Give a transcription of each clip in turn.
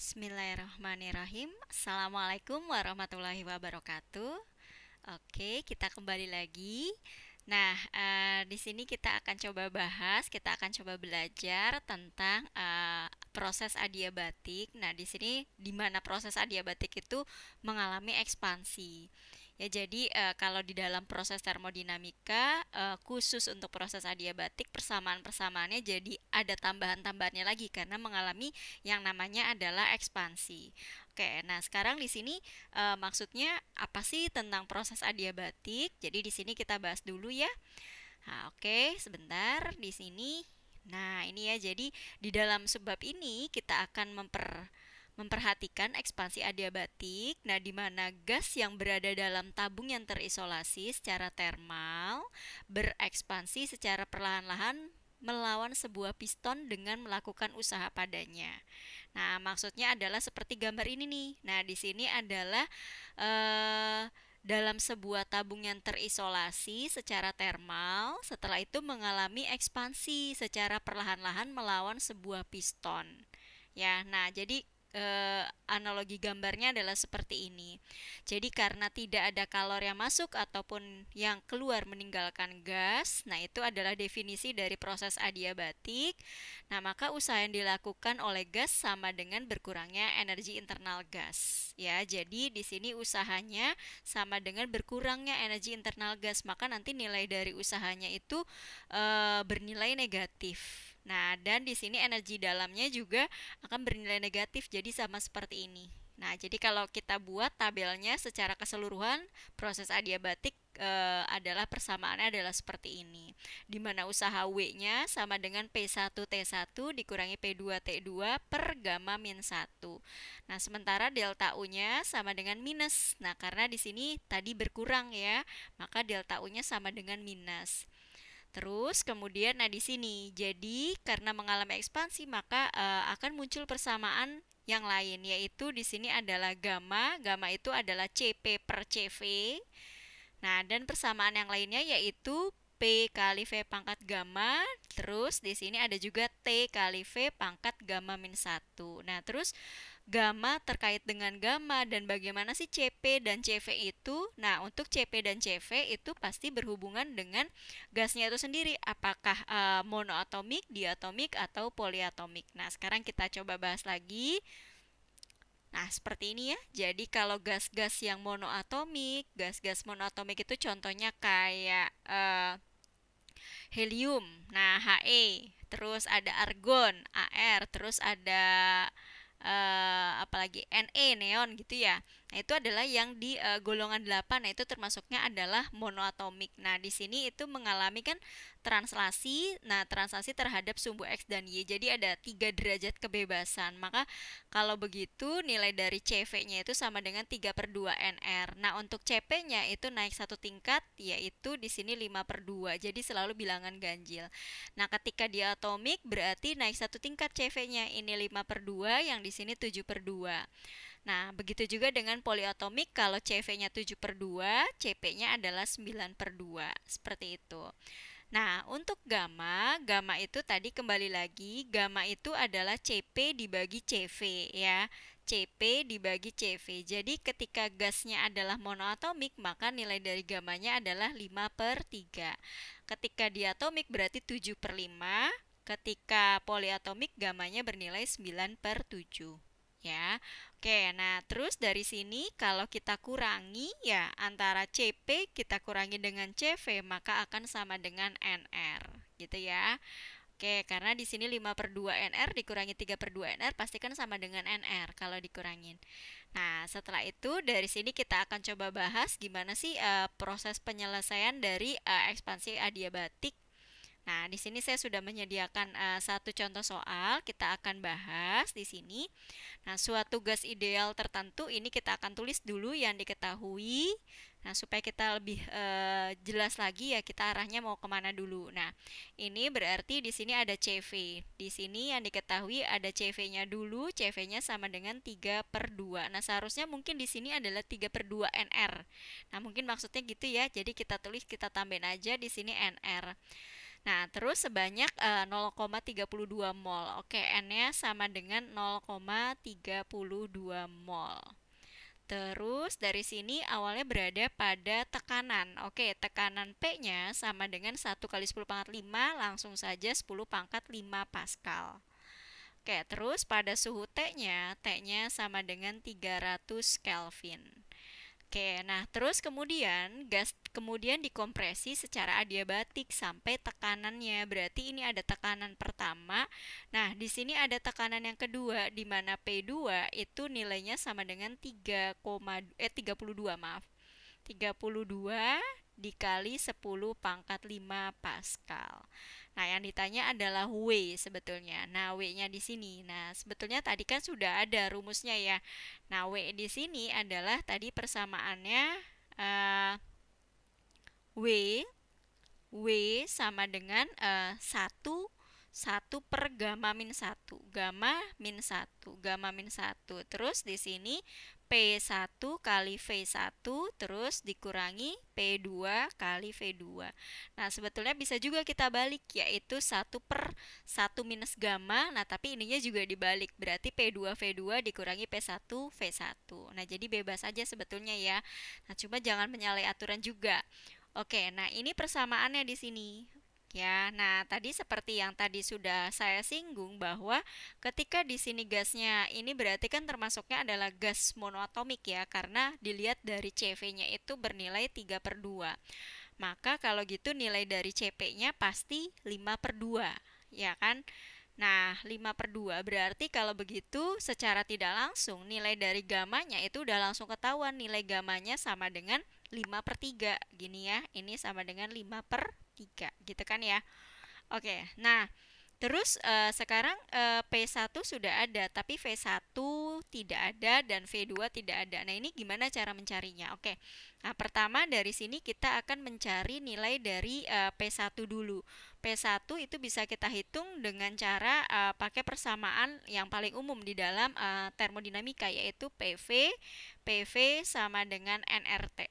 Bismillahirrahmanirrahim. Assalamualaikum warahmatullahi wabarakatuh. Oke, kita kembali lagi. Nah, di sini kita akan coba bahas, kita akan coba belajar tentang proses adiabatik. Nah, di sini di mana proses adiabatik itu mengalami ekspansi. Ya, jadi kalau di dalam proses termodinamika, khusus untuk proses adiabatik, persamaan-persamaannya jadi ada tambahan-tambahannya lagi karena mengalami yang namanya adalah ekspansi. Oke, nah sekarang di sini maksudnya apa sih tentang proses adiabatik? Jadi di sini kita bahas dulu ya. Nah, oke, sebentar di sini. Nah, ini ya. Jadi di dalam sebab ini kita akan memperhatikan ekspansi adiabatik. Nah, di mana gas yang berada dalam tabung yang terisolasi secara termal berekspansi secara perlahan-lahan melawan sebuah piston dengan melakukan usaha padanya. Nah, maksudnya adalah seperti gambar ini nih. Nah, di sini adalah eh, dalam sebuah tabung yang terisolasi secara termal, setelah itu mengalami ekspansi secara perlahan-lahan melawan sebuah piston. Ya, nah jadi analogi gambarnya adalah seperti ini. Jadi karena tidak ada kalor yang masuk ataupun yang keluar meninggalkan gas, nah itu adalah definisi dari proses adiabatik. Nah, maka usaha yang dilakukan oleh gas sama dengan berkurangnya energi internal gas. Ya, jadi di sini usahanya sama dengan berkurangnya energi internal gas, maka nanti nilai dari usahanya itu bernilai negatif. Nah, dan di sini energi dalamnya juga akan bernilai negatif, jadi sama seperti ini. Nah, jadi kalau kita buat tabelnya secara keseluruhan, proses adiabatik adalah persamaannya adalah seperti ini. Di mana usaha W-nya sama dengan P1T1 dikurangi P2T2 per gamma min 1. Nah, sementara delta U-nya sama dengan minus. Nah, karena di sini tadi berkurang ya, maka delta U-nya sama dengan minus. Terus kemudian nah di sini jadi karena mengalami ekspansi maka akan muncul persamaan yang lain yaitu di sini adalah gamma. Gamma itu adalah Cp per Cv. Nah, dan persamaan yang lainnya yaitu P kali V pangkat gamma. Terus di sini ada juga T kali V pangkat gamma min 1. Nah, terus gamma terkait dengan gamma dan bagaimana sih Cp dan Cv itu? Nah, untuk Cp dan Cv itu pasti berhubungan dengan gasnya itu sendiri. Apakah monoatomik, diatomik, atau poliatomik? Nah, sekarang kita coba bahas lagi. Nah, seperti ini ya. Jadi kalau gas-gas yang monoatomik, gas-gas monoatomik itu contohnya kayak helium, nah He, terus ada argon, Ar, terus ada apalagi Ne, neon gitu ya. Nah, itu adalah yang di golongan 8. Nah, itu termasuknya adalah monoatomik. Nah, di sini itu mengalami kan translasi. Nah, translasi terhadap sumbu X dan Y. Jadi ada 3 derajat kebebasan. Maka kalau begitu nilai dari CV-nya itu sama dengan 3/2 NR. Nah, untuk CP-nya itu naik satu tingkat yaitu di sini 5/2. Jadi selalu bilangan ganjil. Nah, ketika di atomik berarti naik satu tingkat CV-nya. Ini 5/2, yang di sini 7/2. Nah, begitu juga dengan poliatomik, kalau CV-nya 7/2, CP-nya adalah 9/2. Seperti itu. Nah, untuk gamma, gamma itu tadi kembali lagi, gamma itu adalah CP dibagi CV ya. CP dibagi CV. Jadi ketika gasnya adalah monoatomik, maka nilai dari gammanya adalah 5/3. Ketika diatomik berarti 7/5. Ketika poliatomik gammanya bernilai 9/7 ya. Oke, nah terus dari sini kalau kita kurangi ya antara CP kita kurangi dengan CV maka akan sama dengan NR gitu ya. Oke, karena di sini 5/2 NR dikurangi 3/2 NR pasti kan sama dengan NR kalau dikurangin. Nah, setelah itu dari sini kita akan coba bahas gimana sih proses penyelesaian dari ekspansi adiabatik. Nah, di sini saya sudah menyediakan satu contoh soal, kita akan bahas di sini. Nah, suatu gas ideal tertentu ini kita akan tulis dulu yang diketahui. Nah, supaya kita lebih jelas lagi ya kita arahnya mau kemana dulu. Nah, ini berarti di sini ada CV. Di sini yang diketahui ada CV-nya dulu, CV-nya sama dengan 3/2. Nah, seharusnya mungkin di sini adalah 3/2 NR. Nah, mungkin maksudnya gitu ya. Jadi kita tulis, kita tambahin aja di sini NR. Nah, terus sebanyak 0,32 mol. Oke, N-nya sama dengan 0,32 mol. Terus dari sini awalnya berada pada tekanan. Oke, tekanan P-nya sama dengan 1 kali 10 pangkat 5, langsung saja 10 pangkat 5 Pascal. Oke, terus pada suhu T-nya sama dengan 300 Kelvin. Oke, nah terus kemudian gas kemudian dikompresi secara adiabatik sampai tekanannya. Berarti ini ada tekanan pertama. Nah, di sini ada tekanan yang kedua di mana P2 itu nilainya sama dengan 32, maaf. 32 dikali 10 pangkat 5 Pascal. Nah, yang ditanya adalah W sebetulnya. Nah, W-nya di sini. Nah, sebetulnya tadi kan sudah ada rumusnya ya. Nah, W di sini adalah tadi persamaannya uh, W W sama dengan 1 per gamma min 1. Gamma min 1. Gamma min 1. Terus di sini P1 kali V1 terus dikurangi P2 kali V2. Nah, sebetulnya bisa juga kita balik, yaitu 1 per 1 minus gamma. Nah, tapi ininya juga dibalik. Berarti P2 V2 dikurangi P1 V1. Nah, jadi bebas aja sebetulnya ya. Nah, cuma jangan menyalahi aturan juga. Oke, nah ini persamaannya di sini. Ya, nah tadi seperti yang tadi sudah saya singgung bahwa ketika di sini gasnya ini berarti kan termasuknya adalah gas monoatomik ya, karena dilihat dari CV-nya itu bernilai 3/2. Maka kalau gitu nilai dari CP-nya pasti 5/2, ya kan? Nah, 5/2 berarti kalau begitu secara tidak langsung nilai dari gamanya itu udah langsung ketahuan. Nilai gamanya sama dengan 5/3. Gini ya, ini sama dengan 5/3 gitu kan ya. Oke, nah terus sekarang P1 sudah ada, tapi V1 tidak ada dan V2 tidak ada. Nah, ini gimana cara mencarinya? Oke, nah pertama dari sini kita akan mencari nilai dari P1 dulu. P1 itu bisa kita hitung dengan cara pakai persamaan yang paling umum di dalam termodinamika, yaitu PV sama dengan NRT.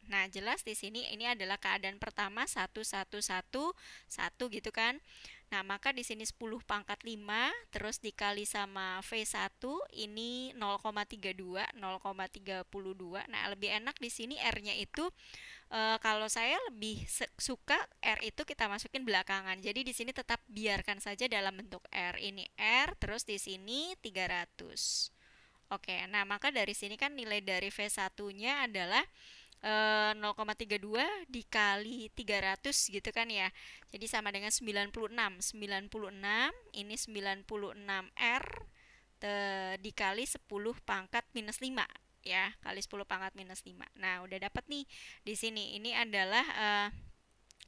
Nah, jelas di sini ini adalah keadaan pertama 1 1 1 1 gitu kan. Nah, maka di sini 10 pangkat 5 terus dikali sama V1 ini 0,32, 0,32. Nah, lebih enak di sini R-nya itu kalau saya lebih suka R itu kita masukin belakangan. Jadi di sini tetap biarkan saja dalam bentuk R. Ini R terus di sini 300. Oke, nah maka dari sini kan nilai dari V1-nya adalah 0,32 dikali 300 gitu kan ya. Jadi sama dengan 96. 96 ini 96 R dikali 10 pangkat minus 5 ya, kali 10 pangkat minus 5. Nah, udah dapat nih di sini. Ini adalah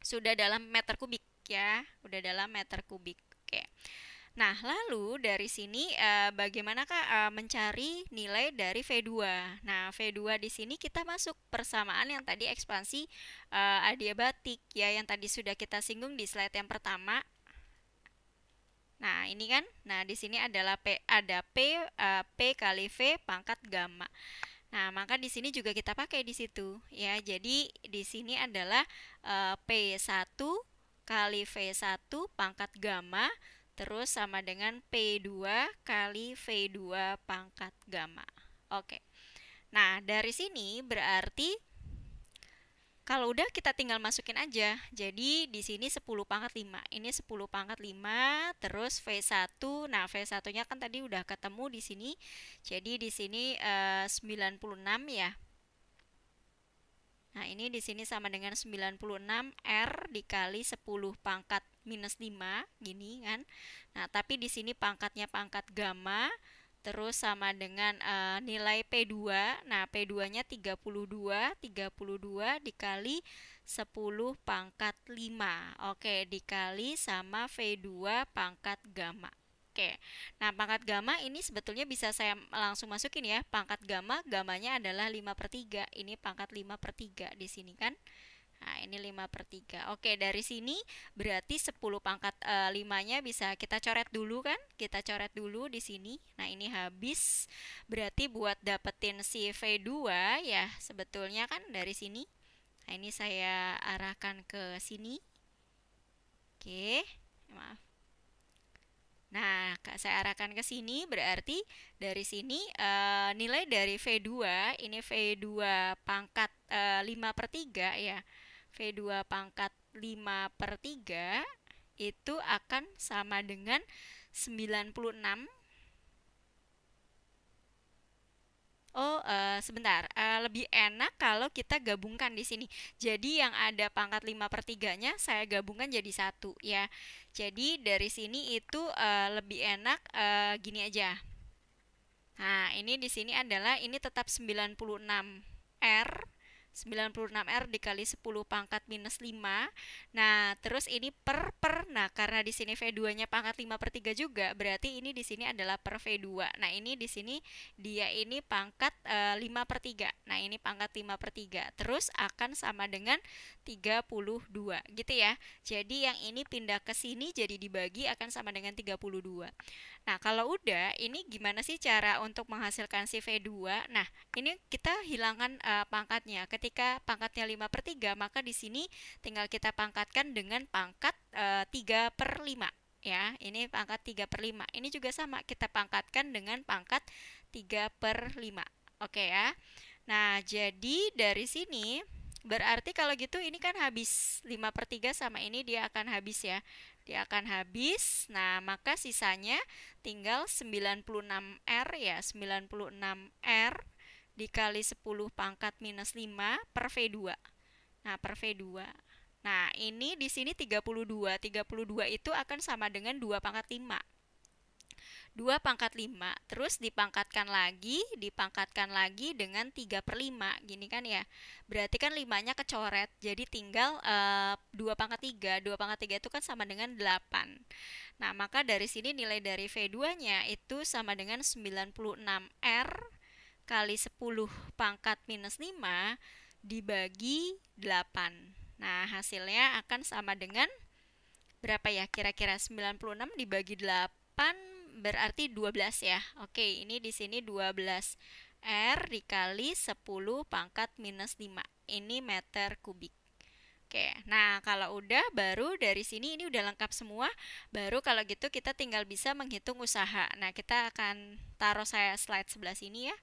sudah dalam meter kubik ya, udah dalam meter kubik. Oke. Nah, lalu dari sini bagaimanakah mencari nilai dari V2? Nah, V2 di sini kita masuk persamaan yang tadi ekspansi adiabatik ya, yang tadi sudah kita singgung di slide yang pertama. Nah, ini kan. Nah, di sini adalah P kali V pangkat gamma. Nah, maka di sini juga kita pakai di situ ya. Jadi di sini adalah P1 kali V1 pangkat gamma terus sama dengan P2 kali V2 pangkat gamma. Oke. Nah, dari sini berarti kalau udah kita tinggal masukin aja. Jadi di sini 10 pangkat 5. Ini 10 pangkat 5 terus V1. Nah, V1-nya kan tadi udah ketemu di sini. Jadi di sini 96 ya. Nah, ini di sini sama dengan 96 R dikali 10 pangkat minus 5 gini kan. Nah, tapi di sini pangkatnya pangkat gamma terus sama dengan nilai P2. Nah, P2-nya 32 dikali 10 pangkat 5. Oke, dikali sama V2 pangkat gamma. Oke, nah pangkat gamma ini sebetulnya bisa saya langsung masukin ya. Pangkat gamanya adalah 5/3. Ini pangkat 5/3 di sini kan. Nah, ini 5/3. Oke, dari sini berarti 10 pangkat 5-nya bisa kita coret dulu kan? Kita coret dulu di sini. Nah, ini habis. Berarti buat dapetin si V2 ya sebetulnya kan dari sini. Nah, ini saya arahkan ke sini Oke, maaf. Nah, saya arahkan ke sini, berarti dari sini nilai dari V2, ini V2 pangkat 5/3 ya. V2 pangkat 5/3 itu akan sama dengan 96. Oh, sebentar. Lebih enak kalau kita gabungkan di sini. Jadi yang ada pangkat 5/3-nya saya gabungkan jadi satu ya. Jadi dari sini itu lebih enak gini aja. Nah, ini di sini adalah ini tetap 96R. 96R dikali 10 pangkat minus 5. Nah, terus ini per. Nah, karena di sini V2-nya pangkat 5/3 juga, berarti ini di sini adalah per V2. Nah, ini di sini dia ini pangkat 5/3. Nah, ini pangkat 5/3. Terus akan sama dengan 32, gitu ya. Jadi yang ini pindah ke sini jadi dibagi akan sama dengan 32. Nah, kalau udah, ini gimana sih cara untuk menghasilkan si V2? Nah, ini kita hilangkan pangkatnya. Ketika pangkatnya 5/3, maka di sini tinggal kita pangkatkan dengan pangkat 3/5. Ya, ini pangkat 3/5. Ini juga sama, kita pangkatkan dengan pangkat 3/5. Oke ya. Nah, jadi dari sini berarti kalau gitu ini kan habis 5/3 sama ini dia akan habis ya. Dia akan habis. Nah, maka sisanya tinggal 96R ya. 96R dikali 10 pangkat minus 5 per V2. Nah, per V2. Nah, ini di sini 32. 32 itu akan sama dengan 2 pangkat 5. 2 pangkat 5, terus dipangkatkan lagi dengan 3/5, gini kan ya. Berarti kan 5-nya kecoret, jadi tinggal 2 pangkat 3. 2 pangkat 3 itu kan sama dengan 8. Nah, maka dari sini nilai dari V2-nya itu sama dengan 96R kali 10 pangkat minus 5 dibagi 8. Nah, hasilnya akan sama dengan berapa ya? Kira-kira 96 dibagi 8 berarti 12 ya. Oke, ini di sini 12 R dikali 10 pangkat minus 5. Ini meter kubik. Oke, nah kalau udah baru dari sini ini udah lengkap semua. Baru kalau gitu kita tinggal bisa menghitung usaha. Nah, kita akan taruh saya slide sebelah sini ya.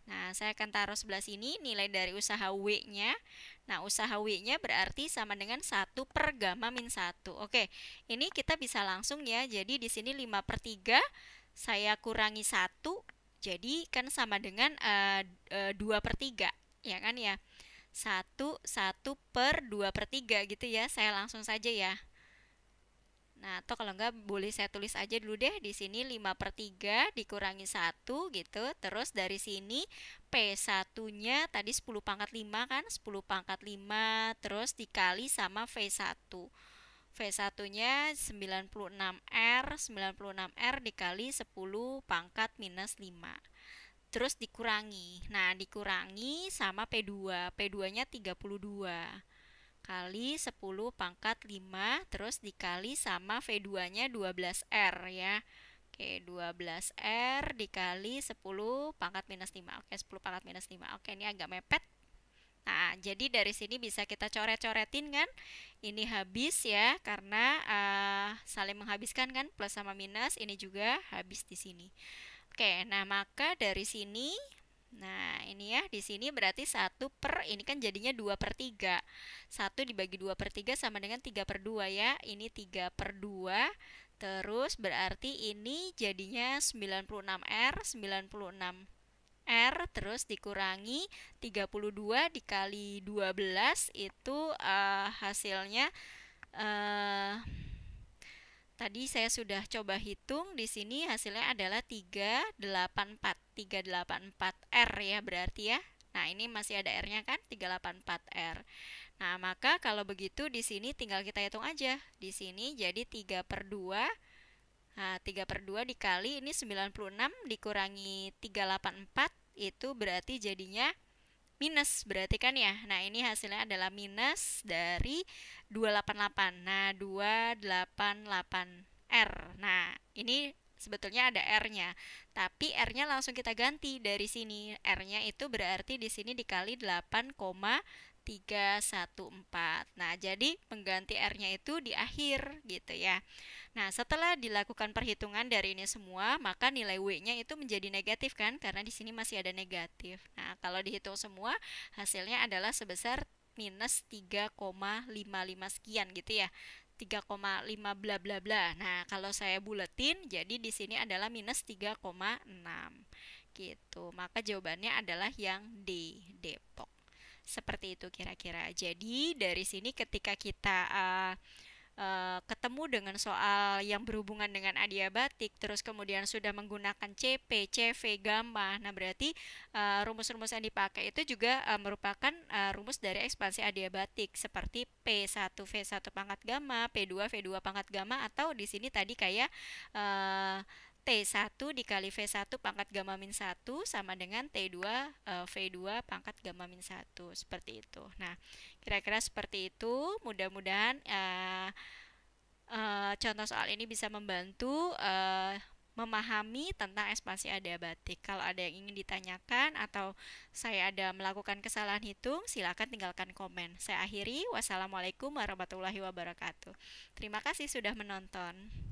Nah, saya akan taruh sebelah sini nilai dari usaha W-nya. Nah, usaha W-nya berarti sama dengan 1 per gamma min 1. Oke, ini kita bisa langsung ya. Jadi di sini 5/3 saya kurangi 1. Jadi kan sama dengan 2/3. Ya kan ya. 1 per 2/3 gitu ya. Saya langsung saja ya. Nah, atau kalau enggak boleh saya tulis aja dulu deh. Di sini 5/3 dikurangi 1 gitu. Terus dari sini P1-nya tadi 10 pangkat 5 kan? 10 pangkat 5 terus dikali sama V1. V1-nya 96R. 96R dikali 10 pangkat minus 5. Terus dikurangi. Nah, dikurangi sama P2. P2-nya 32. Kali 10 pangkat 5 terus dikali sama V2-nya 12R ya. Oke, 12R dikali 10 pangkat minus 5. Oke, 10 pangkat minus 5. Oke, ini agak mepet. Nah, jadi dari sini bisa kita coret-coretin kan. Ini habis ya, karena saling menghabiskan kan, plus sama minus. Ini juga habis di sini. Oke, nah maka dari sini, nah ini ya, di sini berarti 1 per, ini kan jadinya 2/3. 1 dibagi 2/3 sama dengan 3/2 ya. Ini 3/2. Terus berarti ini jadinya 96R. 96R terus dikurangi 32 dikali 12 itu hasilnya tadi saya sudah coba hitung, di sini hasilnya adalah 384. 384R ya berarti ya. Nah, ini masih ada R-nya kan? 384R. Nah, maka kalau begitu di sini tinggal kita hitung aja. Di sini jadi 3/2. Nah, 3/2 dikali ini 96 dikurangi 384 itu berarti jadinya minus berarti kan ya. Nah, ini hasilnya adalah minus dari 288. Nah, 288R. Nah, ini sebetulnya ada R-nya. Tapi R-nya langsung kita ganti dari sini. R-nya itu berarti di sini dikali 8,3. 314. Nah, jadi pengganti R-nya itu di akhir gitu ya. Nah, setelah dilakukan perhitungan dari ini semua, maka nilai W-nya itu menjadi negatif kan, karena di sini masih ada negatif. Nah, kalau dihitung semua, hasilnya adalah sebesar minus 3,55 sekian gitu ya. 3,5 bla bla bla. Nah, kalau saya buletin, jadi di sini adalah minus 3,6 gitu. Maka jawabannya adalah yang D, Depok. Seperti itu kira-kira. Jadi dari sini ketika kita ketemu dengan soal yang berhubungan dengan adiabatik, terus kemudian sudah menggunakan CP, CV, gamma. Nah, berarti rumus-rumus yang dipakai itu juga merupakan rumus dari ekspansi adiabatik seperti P1 V1 pangkat gamma, P2 V2 pangkat gamma, atau di sini tadi kayak T1 dikali V1 pangkat gamma min 1 sama dengan T2 V2 pangkat gamma min 1. Seperti itu. Nah, kira-kira seperti itu. Mudah-mudahan contoh soal ini bisa membantu memahami tentang ekspansi adiabatik. Kalau ada yang ingin ditanyakan atau saya ada melakukan kesalahan hitung, silakan tinggalkan komen. Saya akhiri. Wassalamualaikum warahmatullahi wabarakatuh. Terima kasih sudah menonton.